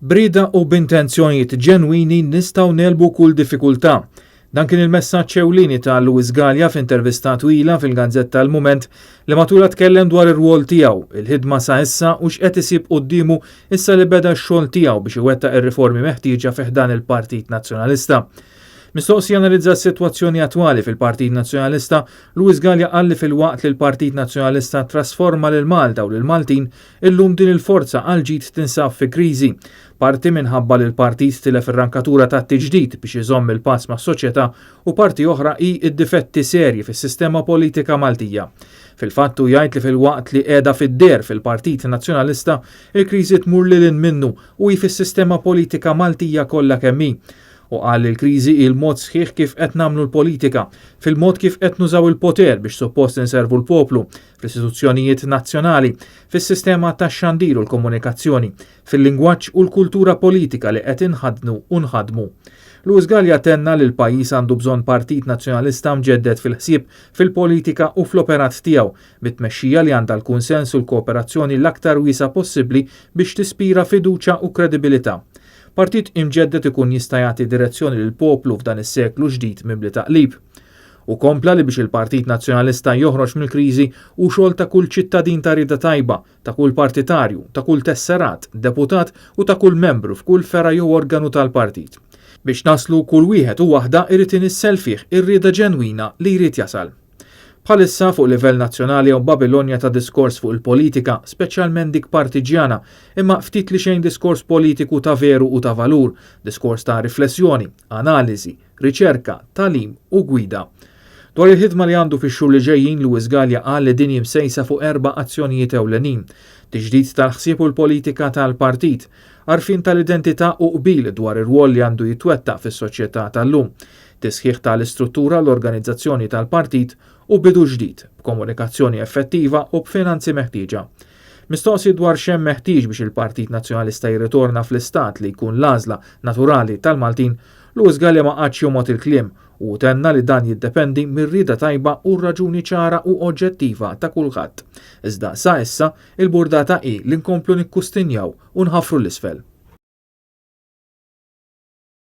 Brida u b'intenzjonijiet ġenwini nistgħu negħlbu kull diffikultà. Dan kien il-messaġġ ewlieni ta' Galea f'intervista twila fil-Gazzetta l-Mument li matul tkellem dwar ir-rwol tiegħu, il-ħidma sa issa u x'qed isib qudiemu issa li beda x-xogħol tiegħu biex iwettaq ir-riformi meħtieġa fih dan il-Partit Nazzjonalista. Mistoqsi analizza s-sitwazzjoni attwali fil-Partit Nazzjonalista, Galea qal li fil-waqt li l-Partit Nazzjonalista trasforma lil Malta u lil Maltin, illum din il-forza għal ġid tinsab fi kriżi. Parti minħabba li l-partit tilef ir-rankatura ta' tiġdid biex iżomm il-pass mas-soċjetà u parti oħra hi d-difetti serji fis-sistema politika Maltija. Fil-fattu jgħid li fil-waqt li qiegħda fid-der fil-Partit Nazzjonalista, il-kriżi tmur lil minnu u hi fis-sistema politika Maltija kollha kemm hi. U qal il-kriżi il-mod sħiħ kif qed nagħmlu l-politika, fil-mod kif qed nużaw il-poter biex suppost inservu l-poplu, fl-istituzzjonijiet nazzjonali, fis-sistema tax-xandir u l-komunikazzjoni, fil-lingwaġġ u l-kultura politika li qed inħadnu u nħadmu. Galea tenna li l-pajjiż għandu bżonn Partit Nazzjonalista mġedded fil-ħsieb fil-politika u fl-operat tiegħu, bit-tmexxija li għandha l-kunsens u l-kooperazzjoni l-aktar wiesa possibbli biex tispira fiduċja u kredibilità. Partit imġeddet ikun jista' jagħti direzzjoni lil poplu f'dan is-seklu ġdid mimli taqlib. U kompla li biex il-Partit Nazzjonalista joħroġ mill-kriżi u xogħol ta' kull ċittadin ta' rida tajba, ta' kull partitarju, ta' kull tesserat, deputat u ta' kull membru f'kull fera jew organu tal-partit. Biex naslu kull wieħed u waħda irid inissel fih ir-rieda ġenwina li jrid jasal. Bħalissa fuq livell nazzjonali u Babilonja ta' diskors fuq il-politika, speċjalment dik partiġjana, imma ftit li xejn diskors politiku ta' veru u ta' valur, diskors ta' riflessjoni, analiżi, riċerka, talim u gwida. Dwar il-ħidma li għandu fix-xhur li ġejjin Galea qal li din msejsa fuq 4 azzjonijiet ewlenin: tiġdid tal-ħsieb u l-politika tal-partit, għarfien tal-identità u qbil dwar ir-rwol li għandu jitwettaq fis-soċjetà tal-lum, tisħiħ tal-istruttura l-organizzazzjoni tal-partit u bidu ġdid, b'komunikazzjoni effettiva u b'finanzi meħtieġa. Mistoqsi dwar xemm meħtieġ biex il-Partit Nazzjonalista jirritorna fl-istat li jkun l-għażla naturali tal-Maltin, Galea ma qadx jomot il-kliem u tenna li dan jiddependi mir-rieda tajba u raġuni ċara u oġġettiva ta' kulħadd. Iżda sa issa il-burdata hi li nkomplu nikkustinjaw u nħaffru l-isfel.